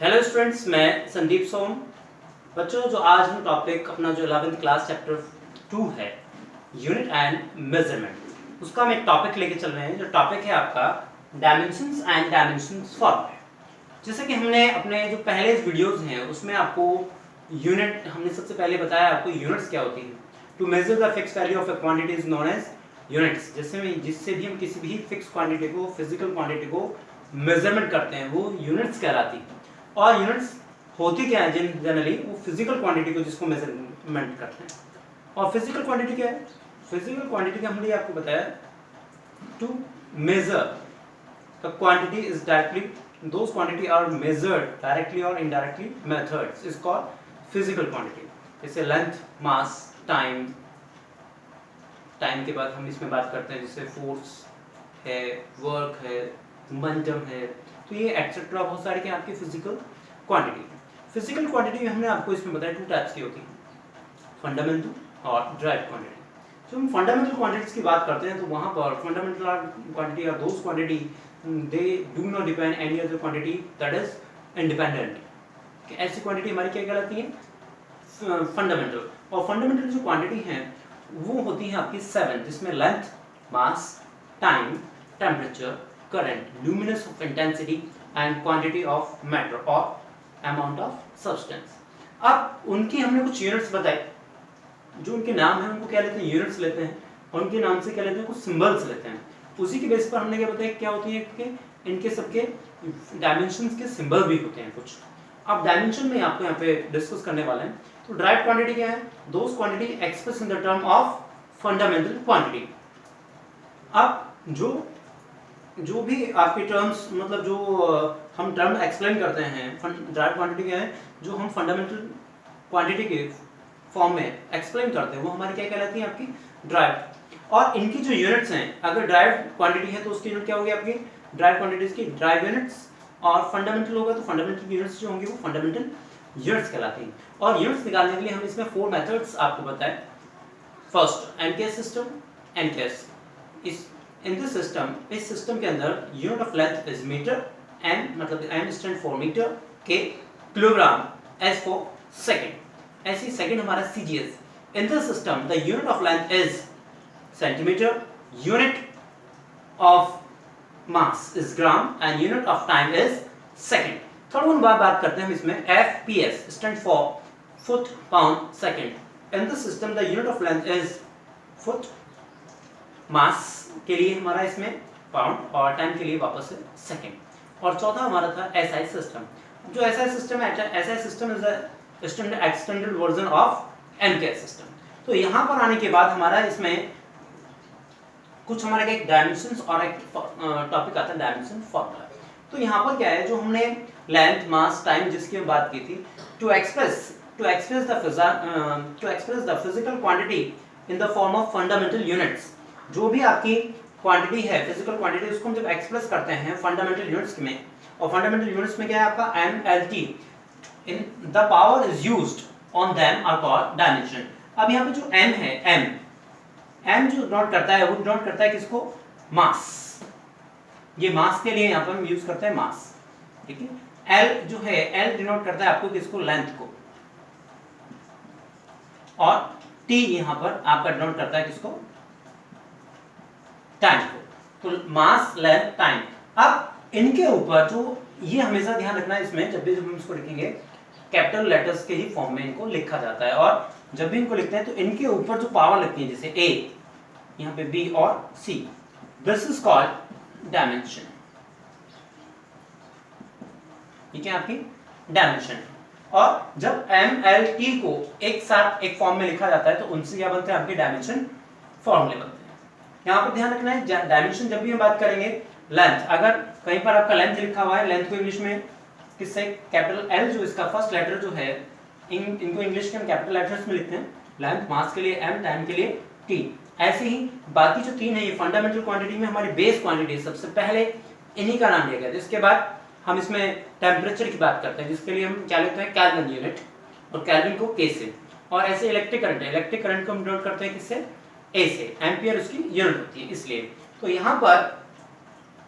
Hello students, मैं संदीप सोम। बच्चों, जो आज हम टॉपिक अपना जो 11th क्लास चैप्टर 2 है, यूनिट एंड मेजरमेंट, उसका हम एक टॉपिक लेके चल रहे हैं। जो टॉपिक है आपका डायमेंशंस एंड डायमेंशंस फॉर्मूला। जैसे कि हमने अपने जो पहले वीडियोस हैं उसमें आपको यूनिट, हमने सबसे पहले बताया आपको यूनिट्स क्या होती हैं। To measure the fix value of a quantity is known as units. जिससे भी हम किसी भी फिक्स क्वांटिटी को, फिजिकल क्वांटिटी को मेजरमेंट करते हैं, वो यूनिट्स कहलाती है। और यूनिट्स होती क्या है जनरली, वो फिजिकल क्वांटिटी को जिसको मेजरमेंट करते हैं। और फिजिकल क्वांटिटी क्या है? फिजिकल क्वांटिटी का हमने आपको बताया, to measure the quantity is directly, those quantity are measured directly और indirectly methods is called physical quantity. जैसे लेंथ, मास, टाइम। टाइम के बाद हम इसमें बात करते हैं जैसे फोर्स है, वर्क है, मोमेंटम है, तो ये एक्सेट्रा बहुत सारे क्या आपकी फिजिकल क्वांटिटी। फिजिकल क्वांटिटी हमने आपको इसमें बताया 2 टाइप्स की होती हैं, फंडामेंटल और ड्राइव क्वांटिटी। जब हम फंडामेंटल क्वांटिटीज की बात करते हैं तो वहाँ पर फंडामेंटल क्वांटिटी और those quantity they do not depend any other quantity that is independent. ऐसी क्वांटिटी हमारी क्या कहलाती है? फंडामेंटल। और फंडामेंटल जो क्वांटिटी हैं वो होती है आपकी 7, जिसमें length, mass, time, temperature, current, luminance of intensity and quantity of matter or amount of substance। अब उनकी हमने कुछ यूनिट्स बताए, जो उनके नाम है उनको क्या लेते हैं? यूनिट्स लेते हैं। और उनके नाम से क्या लेते हैं? कुछ सिंबल्स लेते हैं। उसी के बेस पर हमने क्या बताया क्या होती है कि इनके सबके डायमेंशंस के सिंबल भी होते हैं कुछ। अब डायमेंशन में आपको यहाँ पे डिस्कस करने वाले हैं। तो ड्राइव क्वांटिटी क्या है? Those quantity express in the term of fundamental quantity. अब जो भी आपके टर्म्स, मतलब जो हम टर्म एक्सप्लेन करते हैं, ड्राइव क्वांटिटी क्या है? जो हम फंडामेंटल क्वांटिटी के फॉर्म में एक्सप्लेन करते हैं वो हमारी क्या कहलाती है? आपकी ड्राइव। और इनकी जो यूनिट्स हैं, अगर ड्राइव क्वांटिटी है तो उसकी यूनिट क्या होगी? आपकी ड्राइव क्वांटिटीज की ड्राइव यूनिट्स। और फंडामेंटल होगा तो फंडामेंटल यूनिट्स जो होंगी वो फंडामेंटल यूनिट्स कहलाती हैं। और यूनिट्स निकालने के लिए हम इसमें 4 मेथड्स आपको बताएं। First, MKS system. MKS in this system, इस सिस्टम के अंदर unit of length is metre, M मतलब M stand for metre, K kilogram, S for second. ऐसी सेकंड हमारा CGS. In this system the unit of length is centimetre, unit of mass is gram and unit of time is second. Third one बात करते हैं हम इसमें, FPS stand for foot pound second. In this system the unit of length is foot, mass के लिए हमारा इसमें pound और टाइम के लिए वापस से सेकंड। और चौथा हमारा था एसआई सिस्टम। जो एसआई सिस्टम है, SI system is the extended version of NKS system. तो यहाँ पर आने के बाद हमारा इसमें कुछ हमारे एक डायमेंशंस और एक टॉपिक आता है डायमेंशन फॉर्मूला। तो यहाँ पर क्या है, जो हमने लेंथ, मास, टाइम जिसकी बात की थी, to express the physical quantity in the form of fundamental units. जो भी आपकी क्वांटिटी है, फिजिकल क्वांटिटी, उसको हम जब एक्सप्रेस करते हैं फंडामेंटल यूनिट्स में, और फंडामेंटल यूनिट्स में क्या है आपका MLT, in the power is used on them are called dimension. अब यहाँ पे जो एम है, एम जो डिनोट करता है, वो डिनोट करता है किसको? मास। ये मास के लिए यहाँ पर हम यूज करते हैं मास, ठीक है। एल जो है, एल डिनोट करता है आपको किसको? लेंथ को। और टी यहाँ पर आपका डिनोट करता है किसको? टाइम को। तो मास, लेंथ, टाइम। अब इनके ऊपर जो, ये हमेशा ध्यान रखना है इसमें, जब भी हम इसको लिखेंगे कैपिटल लेटर्स के ही फॉर्म में इनको लिखा जाता है। और जब भी इनको लिखते हैं तो इनके ऊपर जो पावर लिखती है, जैसे ए, यहाँ पे बी और सी, दिस इज कॉल्ड डायमेंशन। ठीक है, आपकी डायमेंशन। और जब एम एल टी को एक साथ एक फॉर्म में लिखा जाता है तो उनसे क्या बनते हैं? आपके डायमेंशन फॉर्मूले बनते हैं। यहाँ पर ध्यान रखना है, डायमेंशन जब भी हम बात करेंगे, लेंथ, अगर कहीं पर आपका लेंथ लिखा हुआ है, लेंथ को इंग्लिश में किससे? कैपिटल एल, जो इसका फर्स्ट लेटर जो है, इनको इंग्लिश के हम कैपिटल लेटर्स में लिखते हैं। लेंथ, मास के लिए एम, टाइम के लिए टी। ऐसे ही बाकी जो 3 है, ये फंडामेंटल क्वांटिटी में हमारी बेस क्वांटिटी, सबसे पहले इन्हीं का नाम लिया गया। इसके बाद हम इसमें टेम्परेचर की बात करते हैं, जिसके लिए हम क्या लिखते हैं? केल्विन यूनिट, और केल्विन को के से। और ऐसे इलेक्ट्रिक करंट है, इलेक्ट्रिक करंट को हम डिनोट करते हैं किससे? ए से। एम्पियर उसकी यूनिट होती है, इसलिए। तो यहाँ पर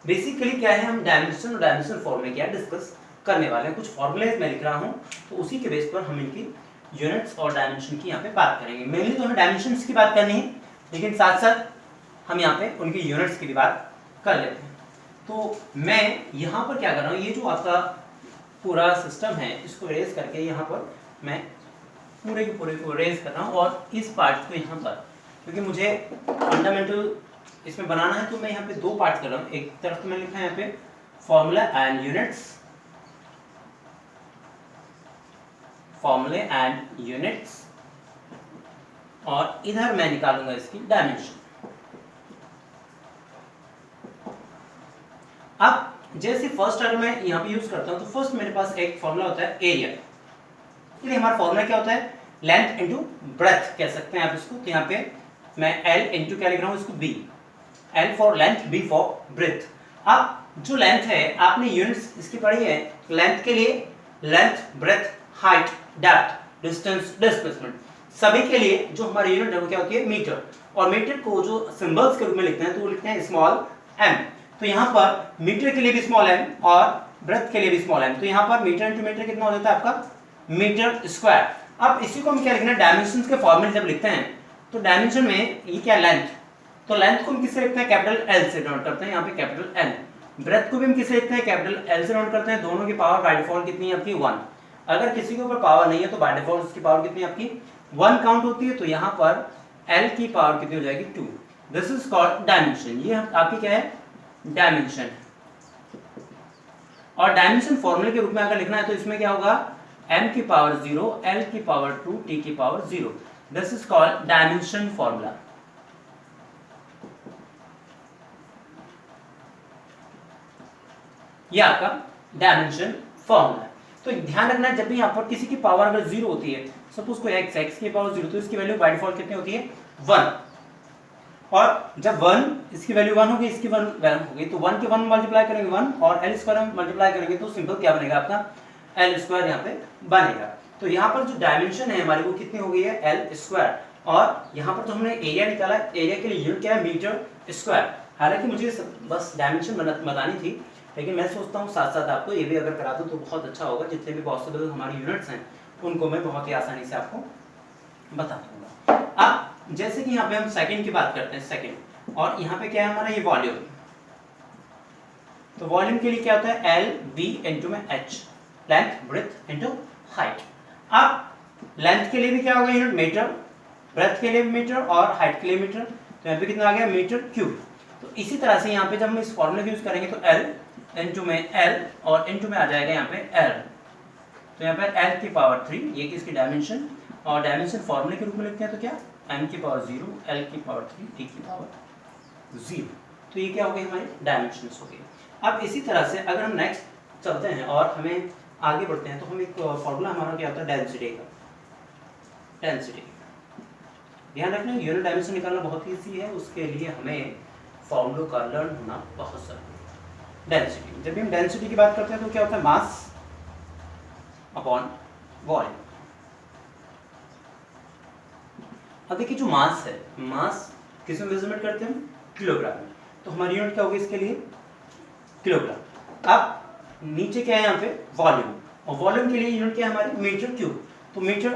बेसिकली क्या है, हम डायमेंशन और डायमेंशन फॉर्मूले क्या डिस्कस करने वाले हैं, कुछ फॉर्मूलेज मैं लिख रहा हूँ, तो उसी के बेस पर हम इनकी यूनिट्स और डायमेंशन की यहाँ पे बात करेंगे। मेनली तो हमें डायमेंशंस की बात करनी है, लेकिन साथ साथ हम यहाँ पे उनकी यूनिट्स की भी बात कर लेते हैं। तो मैं यहाँ पर क्या कर रहा हूँ, ये जो आपका पूरा सिस्टम है इसको रेज करके यहाँ पर मैं पूरे के पूरे को रेज कर रहा हूँ, और इस पार्ट को यहाँ पर, क्योंकि मुझे फंडामेंटल इसमें बनाना है, तो मैं यहाँ पे दो पार्ट कर रहा हूँ। एक तरफ तो मैंने लिखा है यहाँ पे फॉर्मूला एंड यूनिट्स, फॉर्मूले एंड यूनिट्स, और इधर मैं निकालूंगा इसकी डायमेंशन। अब जैसे फर्स्ट अगर मैं यहाँ पे यूज करता हूँ, तो फर्स्ट मेरे पास एक फॉर्मूला होता है एरिया। इसलिए हमारा फॉर्मूला क्या होता है, लेंथ इनटू ब्रेथ कह सकते हैं आप इसको। तो यहाँ पे मैं L इनटू क्या लिख रहा हूँ इसको B, L for length, B for breadth. अब जो लेंथ है आपने यूनिट्स इसकी पढ़ी है, लेंथ के लिए length, breadth, height, depth, distance, displacement, सभी के लिए जो हमारी यूनिट है वो क्या होती है, मीटर। और मीटर को जो सिंबल्स के रूप में लिखते हैं तो वो लिखते हैं स्मॉल m। तो यहाँ पर मीटर के लिए भी स्मॉल m और ब्रेथ के लिए भी स्मॉल m। तो यहाँ पर मीटर इंटू मीटर कितना हो जाता है आपका, मीटर स्क्वायर। अब इसी को हम क्या लिखना है, डायमेंशंस के फॉर्मूले जब लिखते हैं तो डायमेंशन में ये क्या लेंथ, तो लेंथ को हम किससे लिखते हैं, कैपिटल L से डिनोट करते हैं, यहाँ पे कैपिटल L। ब्रेथ को भी हम किससे लिखते हैं, कैपिटल L से डिनोट करते हैं। दोनों की पावर बाय डिफॉल्ट कितनी है आपकी 1। अगर किसी के ऊपर पावर नहीं है तो बाय डिफॉल्ट उसकी पावर कितनी है आपकी 1 काउंट होती है। तो यहाँ पर L की पावर कितनी हो जाएगी 2। This is called dimension. ये आपकी क्या है, डायमेंशन। और डायमेंशन फॉर्मूले के रूप में अगर लिखना है तो इसमें क्या होगा, m की पावर 0, L की पावर 2, t की power 0। This is called dimension formula. ये आपका डायमेंशन फॉर्मूला है। तो ध्यान रखना है जब भी यहाँ पर किसी की पावर अगर 0 होती है, सपोज कोई x की पावर 0, तो इसकी वैल्यू बाय डिफॉल्ट कितनी होती है 1। और जब 1 इसकी वैल्यू 1 होगी, इसकी 1 वैल्यू होगी, तो 1 के 1 मल्टीप्लाई करेंगे 1, और L स्क्वायर में मल्टीप्लाई करेंगे तो सिंपल क्या बनेगा आपका, L स्क्वायर यहाँ पे बनेगा। तो यहाँ पर जो डायमेंशन है हमारी वो कितनी हो गई है, L स्क्वायर। और यहाँ पर तो हमने एरिया निकाला, एरिया के लिए यूनिट क्या है, मीटर स्क्वायर। हालांकि मुझे बस डायमेंशन बतानी थी, लेकिन मैं सोचता हूँ साथ साथ आपको ये भी अगर करा दूँ तो बहुत अच्छा होगा। जितने भी पॉसिबल हमारी यूनिट्स हैं उनको मैं बहुत ही आसानी से आपको बता दूंगा। अब जैसे कि यहाँ पे हम सेकंड की बात करते हैं, सेकंड, और यहाँ पे क्या है हमारा ये वॉल्यूम। तो वॉल्यूम के लिए क्या होता है, L V इंटू में H, length, breath into height. अब लेंथ के लिए भी क्या होगा यूनिट, मीटर, ब्रेथ के लिए भी मीटर, और हाइट के लिए मीटर। तो यहाँ पे कितना आ गया, मीटर क्यूब। तो इसी तरह से यहाँ पे जब हम इस फॉर्मूले यूज करेंगे तो L इंटू में L, और इंटू में आ जाएगा यहाँ पे L। तो यहाँ पे L की पावर 3, ये किसकी डायमेंशन, और डायमेंशन फॉर्मूले के रूप में लिखते हैं तो क्या, m की पावर 0, L की पावर 3, t की पावर 0। तो ये क्या हो गई, हमारी डायमेंशंस हो गई। अब इसी तरह से अगर हम नेक्स्ट चलते हैं और हमें आगे बढ़ते हैं, तो हम एक फॉर्मूला हमारा क्या होता है, डेंसिटी का। डेंसिटी ध्यान रखना, यूनिट डायमेंशन निकालना बहुत ईजी है, उसके लिए हमें फॉर्मूलों का लर्न होना बहुत जरूरी है। डेंसिटी, जब भी हम डेंसिटी की बात करते हैं तो क्या होता है, मास अपॉन वॉल्यूम। अब देखिए जो मास है, मास किस में मेजरमेंट करते हैं, किलोग्राम में। तो हमारी यूनिट क्या होगी इसके लिए, किलोग्राम। अब नीचे क्या है यहाँ पे, वॉल्यूम, और वॉल्यूम के लिए यूनिट क्या है हमारी, मीटर क्यूब। तो metre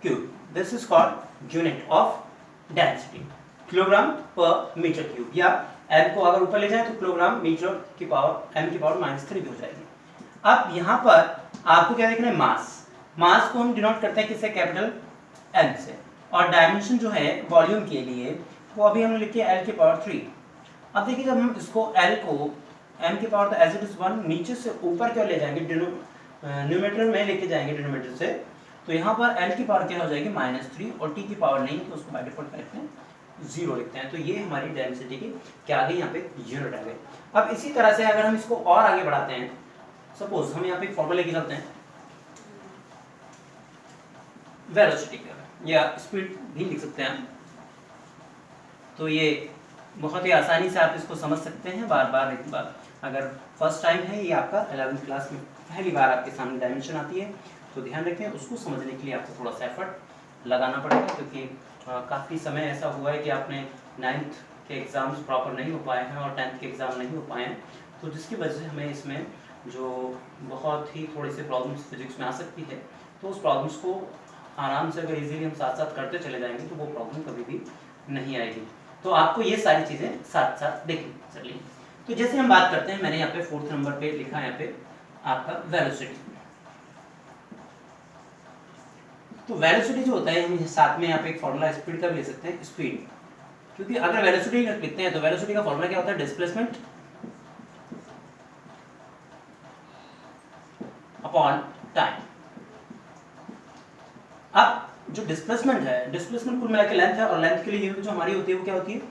cube, this is called unit of density, kilogram per metre cube. या m को अगर ऊपर ले जाए तो किलोग्राम मीटर की पावर m की पावर -3 भी हो जाएगी। अब यहाँ पर आपको क्या देखना है, मास। मास को हम डिनोट करते हैं किससे, कैपिटल M से। और डायमेंशन जो है वॉल्यूम के लिए वो अभी हमने लिखी है L की पावर 3। अब देखिए जब हम इसको L को m की पावर तो एज इट इज 1 नीचे से ऊपर क्यों ले जाएंगे, न्यूमरेटर में लेके जाएंगे डिनोमिनेटर से, तो यहाँ पर L की पावर क्या हो जाएगी -3, और t की पावर नहीं तो उसको बाय डिफॉल्ट करते हैं 0 लिखते हैं। तो ये हमारी डेंसिटी की क्या आ गई, यहाँ पे यूनिट आ गई। अब इसी तरह से अगर हम इसको और आगे बढ़ाते हैं, सपोज हम यहाँ पे फॉर्मूला लेके चलते हैं वेलोसिटी का, या स्पीड भी लिख सकते हैं। तो ये बहुत ही आसानी से आप इसको समझ सकते हैं। बार बार एक बार अगर फर्स्ट टाइम है ये आपका 11th क्लास में पहली बार आपके सामने डायमेंशन आती है, तो ध्यान रखें उसको समझने के लिए आपको थोड़ा सा एफर्ट लगाना पड़ेगा, क्योंकि काफ़ी समय ऐसा हुआ है कि आपने 9th के एग्ज़ाम्स प्रॉपर नहीं हो पाए हैं और 10th के एग्ज़ाम नहीं हो पाए हैं, तो जिसकी वजह से हमें इसमें जो बहुत ही थोड़ी सी प्रॉब्लम्स फिजिक्स में आ सकती है, तो उस प्रॉब्लम्स को आराम से अगर इजीली हम साथ साथ करते चले जाएंगे तो वो प्रॉब्लम कभी भी नहीं आएगी। तो आपको ये सारी चीज़ें साथ साथ देखनी। चलिए, तो जैसे हम बात करते हैं, मैंने यहाँ पे 4th नंबर पे लिखा है यहाँ पे आपका वेलोसिटी। तो वेलोसिटी जो होता है, हम साथ में यहाँ पे एक फॉर्मूला स्पीड का भी ले सकते हैं, स्पीड, क्योंकि अगर वेलोसिटी लिखते हैं तो वेलोसिटी का फॉर्मूला क्या होता है, डिस्प्लेसमेंट अपॉन टाइम। अब जो डिस्प्लेसमेंट है, डिस्प्लेसमेंट कुल मिलाकर लेंथ है, और लेंथ के लिए यूनिट जो हमारी होती है वो क्या होती है,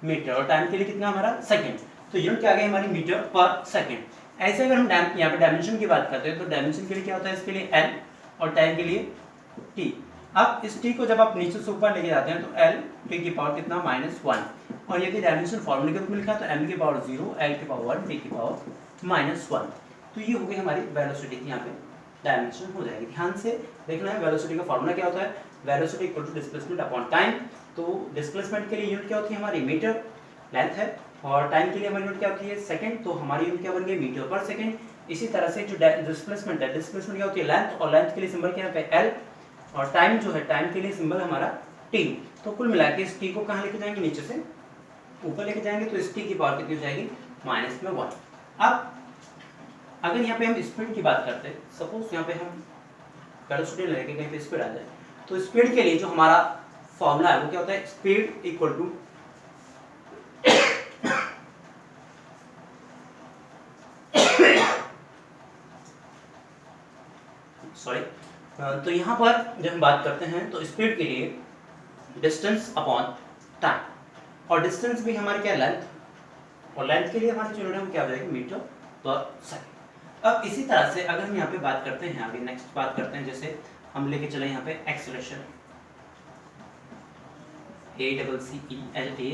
मीटर, और टाइम के लिए कितना हमारा, सेकंड। तो यूनिट क्या आ गई हमारी, मीटर पर सेकंड। ऐसे अगर हम यहाँ पे डायमेंशन की बात करते हैं तो डायमेंशन के लिए क्या होता है, इसके लिए एल, और टाइम के लिए टी। अब इस टी को जब आप नीचे से ऊपर लेके जाते हैं तो एल टी की पावर कितना, -1, और यदि डायमेंशन फॉर्मूले के रूप में लिखा तो एम की पावर 0, एल की पावर 1, टी की पावर -1। तो ये हो गई हमारी वेलोसिटी की यहाँ पे डायमेंशन हो जाएगी। ध्यान से देखना है वेलोसिटी का फॉर्मूला क्या होता है, velocity equal to displacement upon time. तो डिस्प्लेसमेंट के लिए यूनिट क्या होती है हमारी, मीटर, लेंथ है, और टाइम के लिए हमारी यूनिट क्या होती है, सेकंड। तो हमारी यूनिट क्या बन गई, मीटर पर सेकंड। इसी तरह से जो डिस्प्लेसमेंट है, डिस्प्लेसमेंट क्या होती है, लेंथ, और लेंथ के लिए सिंबल क्या है पे एल, और टाइम जो है, टाइम के लिए सिंबल हमारा टी। तो कुल मिला के इस टी को कहाँ लेके जाएंगे, नीचे से ऊपर लेके जाएंगे, तो इस टी की पावर कितनी हो जाएगी, -1। अब अगर यहाँ पे हम स्पीड की बात करते हैं, सपोज यहाँ पे हम वेलोसिटी लेके कहीं पे स्पीड आ जाए, तो स्पीड के लिए जो हमारा फॉर्मूला है वो क्या होता है, स्पीड इक्वल टू सॉरी, तो यहाँ पर जब हम बात करते हैं तो स्पीड के लिए डिस्टेंस अपॉन टाइम, और डिस्टेंस भी हमारी क्या, लेंथ, और लेंथ के लिए हमारी जो यूनिट है क्या हो जाएगी, मीटर पर सेकंड। अब इसी तरह से अगर हम यहाँ पे बात करते हैं, अभी नेक्स्ट बात करते हैं, जैसे हम लेके चले यहाँ पे acceleration, ACCELALETI,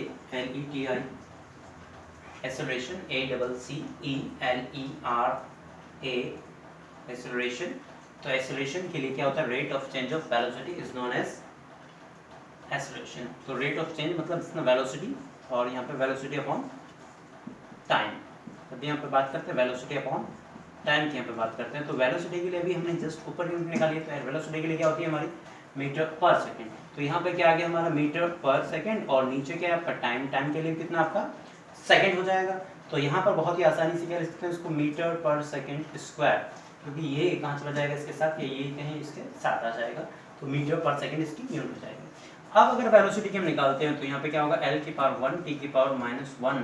acceleration ACCELERA, acceleration. तो एक्सेलरेशन के लिए क्या होता है, rate of change of velocity is known as acceleration. तो रेट ऑफ चेंज मतलब इसमें वेलोसिटी, और यहाँ पे वेलोसिटी अपॉन टाइम। अभी यहाँ पे बात करते हैं वेलोसिटी अपॉन टाइम की यहाँ पे बात करते हैं। तो वेलोसिटी के लिए भी हमने जस्ट ऊपर यूनिट निकाली है, तो वेलोसिटी के लिए क्या होती है हमारी, मीटर पर सेकंड। तो यहाँ पे क्या आ गया हमारा, मीटर पर सेकंड, और नीचे क्या है आपका टाइम, टाइम के लिए कितना आपका, सेकंड हो जाएगा। तो यहाँ पर बहुत ही आसानी से क्या लिख सकते हैं इसको, मीटर पर सेकंड स्क्वायर, क्योंकि ये कहाँ चला जाएगा इसके साथ, ये कहीं इसके साथ आ जाएगा, तो मीटर पर सेकंड इसकी यूनिट हो जाएगी। अब अगर वेलोसिटी की हम निकालते हैं तो यहाँ पे क्या होगा, एल की पावर 1, टी की पावर -1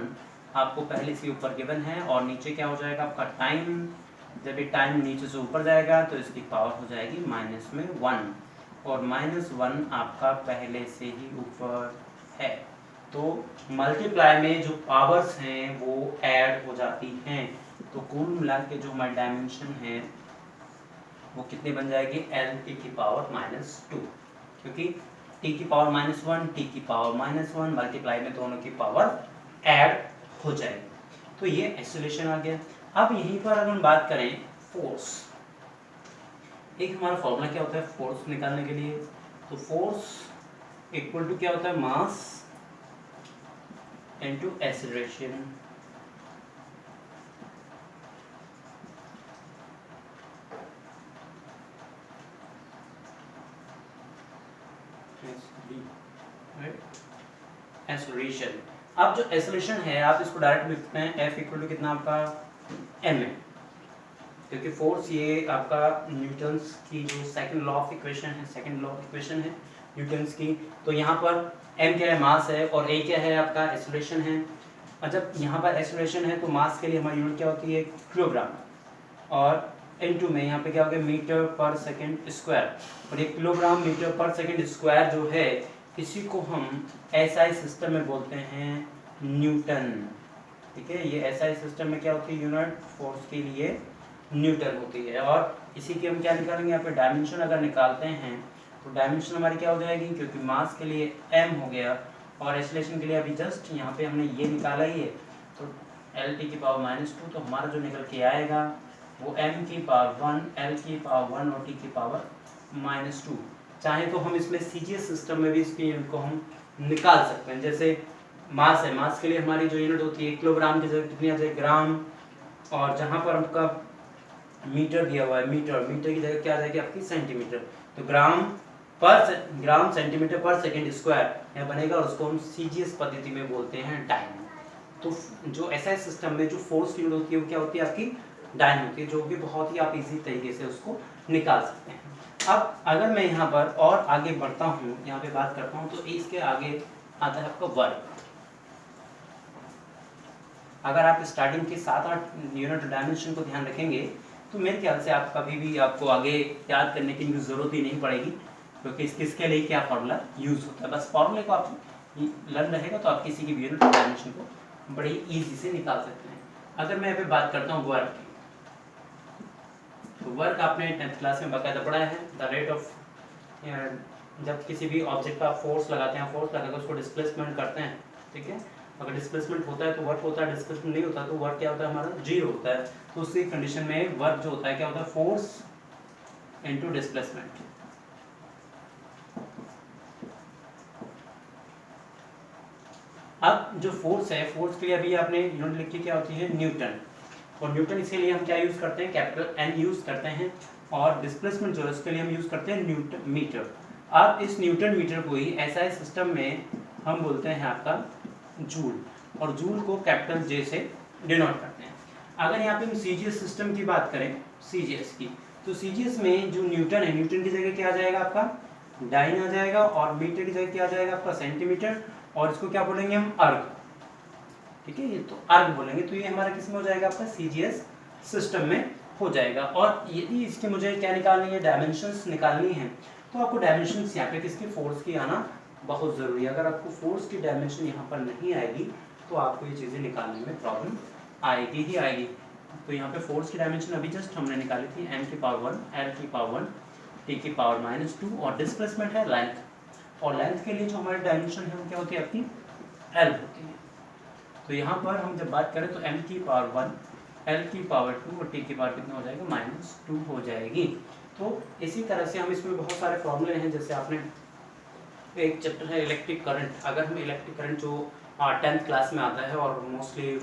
आपको पहले से ऊपर गिवन है, और नीचे क्या हो जाएगा आपका टाइम। जब ये टाइम नीचे से ऊपर जाएगा तो इसकी पावर हो जाएगी -1, और -1 आपका पहले से ही ऊपर है, तो मल्टीप्लाई में जो पावर्स हैं वो ऐड हो जाती हैं। तो कुल मिला के जो हमारी डायमेंशन है वो कितनी बन जाएगी, एल टी की पावर -2, क्योंकि टी की पावर -1, टी की पावर -1 मल्टीप्लाई में दोनों की पावर ऐड हो जाएगी। तो ये एक्सेलरेशन आ गया। अब यहीं पर अगर हम बात करें फोर्स, एक हमारा फॉर्मूला क्या होता है फोर्स निकालने के लिए, तो फोर्स इक्वल टू क्या होता है, मास इनटू एक्सेलरेशन। एक्सेलरेशन, अब जो एक्सेलरेशन है आप इसको डायरेक्ट लिखते हैं F इक्वल टू कितना आपका m है, क्योंकि फोर्स ये आपका न्यूटन्स की जो सेकंड लॉ ऑफ इक्वेशन है, सेकंड लॉ ऑफ इक्वेशन है न्यूटन्स की। तो यहाँ पर m क्या है, मास है, और a क्या है आपका एक्सेलरेशन है। और जब यहाँ पर एक्सेलरेशन है तो मास के लिए हमारी यूनिट क्या होती है, किलोग्राम, और इनटू में यहाँ पे क्या हो गया, मीटर पर सेकंड स्क्वायर, और ये किलोग्राम मीटर पर सेकंड स्क्वायर जो है इसी को हम एसआई सिस्टम में बोलते हैं न्यूटन। ठीक है, ये एसआई सिस्टम में क्या होती है, यूनिट फोर्स के लिए न्यूटन होती है। और इसी की हम क्या निकालेंगे, यहाँ पे डायमेंशन अगर निकालते हैं तो डायमेंशन हमारी क्या हो जाएगी, क्योंकि मास के लिए m हो गया और एक्सेलरेशन के लिए अभी जस्ट यहाँ पे हमने ये निकाला ही है, तो एल टी की पावर -2, तो हमारा जो निकल के आएगा वो m की पावर 1, l की पावर 1 और t की पावर -2। चाहे तो हम इसमें सीजीएस सिस्टम में भी इसकी यूनिट को हम निकाल सकते हैं। जैसे मास है, मास के लिए हमारी जो यूनिट होती है किलोग्राम की जगह कितनी आ जाए, ग्राम, और जहाँ पर आपका मीटर दिया हुआ है, मीटर की जगह क्या आ जाएगी आपकी सेंटीमीटर। तो ग्राम सेंटीमीटर पर सेकंड स्क्वायर यह बनेगा और उसको हम सीजीएस पद्धति में बोलते हैं डाइन। तो जो एसआई सिस्टम में जो फोर्स की यूनिट होती है वो क्या होती है आपकी डाइन होती है, जो कि बहुत ही आप इजी तरीके से उसको निकाल सकते हैं। अब अगर मैं यहाँ पर और आगे बढ़ता हूँ, यहाँ पे बात करता हूँ, तो इसके आगे आता है आपका वर्क। अगर आप स्टार्टिंग के 7-8 यूनिट डायमेंशन को ध्यान रखेंगे तो मेरे ख्याल से आप कभी भी आपको आगे याद करने की जरूरत ही नहीं पड़ेगी, क्योंकि इसके लिए क्या फॉर्मूला यूज होता है। बस फॉर्मूले को आप लर्न रहेगा तो आप किसी की भी यूनिट डायमेंशन को बड़ी इजी से निकाल सकते हैं। अगर मैं यहाँ पे बात करता हूँ वर्क की, तो वर्क आपने 10th क्लास में बाकायदा पढ़ा है। द रेट ऑफ, जब किसी भी ऑब्जेक्ट का फोर्स लगाते हैं, फोर्स लगाकर उसको डिस्प्लेसमेंट करते हैं, ठीक है। अगर डिस्प्लेसमेंट होता है तो वर्क होता है, डिस्प्लेसमेंट नहीं होता तो वर्क क्या होता है हमारा जीरो होता है। तो उसी कंडीशन में वर्क जो होता है क्या होता है, फोर्स इनटू डिस्प्लेसमेंट। अब जो फोर्स है, फोर्स के लिए अभी आपने यूनिट लिखी क्या होती है, न्यूटन। और न्यूटन इसके लिए हम क्या यूज करते हैं, कैपिटल एन यूज करते हैं। और डिस्प्लेसमेंट जो है उसके लिए हम यूज करते हैं न्यूटन मीटर। अब इस न्यूटन मीटर को ही एसआई सिस्टम में हम बोलते हैं आपका जूल, और जूल को कैपिटल जे से डिनोट करते हैं। अगर यहाँ पे हम सीजीएस सिस्टम की बात करें, सीजीएस की, तो सीजीएस में जो न्यूटन है, न्यूटन की जगह क्या आ जाएगा आपका डाइन आ जाएगा, और मीटर की जगह क्या आ जाएगा आपका सेंटीमीटर, और इसको क्या बोलेंगे हम अर्ग, ठीक है। ये तो अर्ग बोलेंगे। तो ये हमारा किस में हो जाएगा आपका सीजीएस सिस्टम में हो जाएगा। और यदि इसके मुझे क्या निकालनी है, डायमेंशंस निकालनी है, तो आपको डायमेंशंस यहाँ पे किसकी, फोर्स की आना बहुत ज़रूरी है। अगर आपको फोर्स की डायमेंशन यहाँ पर नहीं आएगी तो आपको ये चीज़ें निकालने में प्रॉब्लम आएगी ही आएगी। तो यहाँ पे फोर्स की डायमेंशन अभी जस्ट हमने निकाली थी, m की पावर 1, l की पावर 1, t की पावर -2, और डिस्प्लेसमेंट है लेंथ। और लेंथ के लिए जो हमारी डायमेंशन है वो क्या होती है आपकी l होती है। तो यहाँ पर हम जब बात करें तो m की पावर 1, l की पावर 2 और t की पावर कितना हो जाएगा, -2 हो जाएगी। तो इसी तरह से हम इसमें बहुत सारे फॉर्मूले हैं, जैसे आपने एक चैप्टर है इलेक्ट्रिक करंट। अगर हम इलेक्ट्रिक करंट जो 10th क्लास में आता है, और मोस्टली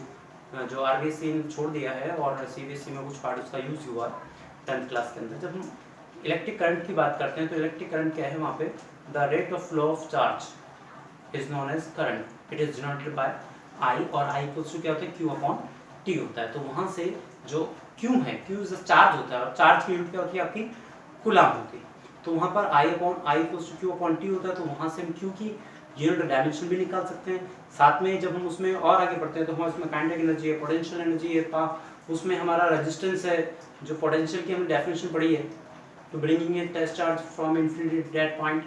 जो आरबीएससी ने छोड़ दिया है और सीबीएसई में कुछ पार्ट उसका यूज हुआ 10th क्लास के अंदर, जब हम इलेक्ट्रिक करंट की बात करते हैं तो इलेक्ट्रिक करंट क्या है, वहाँ पे the rate of flow of charge is known as current, it is denoted by I, और आई इक्वल्स टू क्या होता है, क्यू अपॉन टी होता है। तो वहाँ से जो क्यू है, क्यू इज चार्ज होता है, और चार्ज की यूनिट क्या होती है आपकी कूलम होती है। तो वहाँ पर I equals to Q upon T होता है। तो वहाँ से हम क्यू की यूनिट डायमेंशन भी निकाल सकते हैं। साथ में जब हम उसमें और आगे बढ़ते हैं तो हमारे उसमें काइनेटिक एनर्जी है, पोटेंशियल एनर्जी है, उसमें हमारा रेजिस्टेंस है, जो पोटेंशियल की हमने डेफिनेशन पढ़ी है, to bringing a test charge from infinity to that point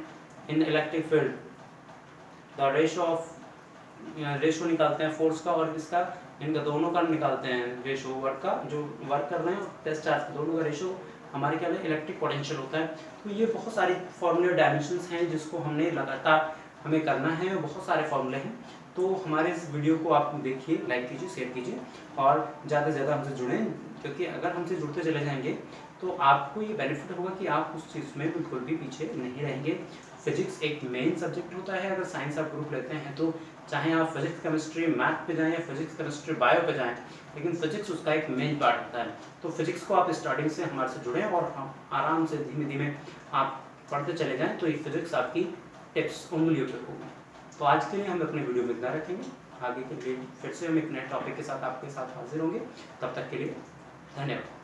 in electric field, the ratio निकालते हैं फोर्स का और इसका, इनका दोनों का निकालते हैं रेशो, वर्क का जो वर्क कर रहे हैं और टेस्ट चार्ज दोनों का रेशो हमारे क्या है, इलेक्ट्रिक पोटेंशियल होता है। तो ये बहुत सारी फॉर्मूले डायमेंशंस हैं जिसको हमने लगातार हमें करना है, और बहुत सारे फॉर्मूले हैं। तो हमारे इस वीडियो को आप देखिए, लाइक कीजिए, शेयर कीजिए, और ज़्यादा से ज़्यादा हमसे जुड़ें, क्योंकि अगर हमसे जुड़ते चले जाएंगे तो आपको ये बेनिफिट होगा कि आप उस चीज़ में बिल्कुल भी पीछे नहीं रहेंगे। फिजिक्स एक मेन सब्जेक्ट होता है, अगर साइंस आप ग्रुप लेते हैं तो, चाहे आप फिजिक्स केमिस्ट्री मैथ पे जाएँ या फिजिक्स केमिस्ट्री बायो पे जाएँ, लेकिन फिजिक्स उसका एक मेन पार्ट होता है। तो फिजिक्स को आप स्टार्टिंग से हमारे से जुड़ें और हम आराम से धीमे धीमे आप पढ़ते चले जाएँ, तो ये फिजिक्स आपकी टिप्स उंगलियों पे होगी। तो आज के लिए हम अपने वीडियो में इतना रखेंगे, आगे के लिए फिर से हम एक नए टॉपिक के साथ आपके साथ हाजिर होंगे। तब तक के लिए धन्यवाद।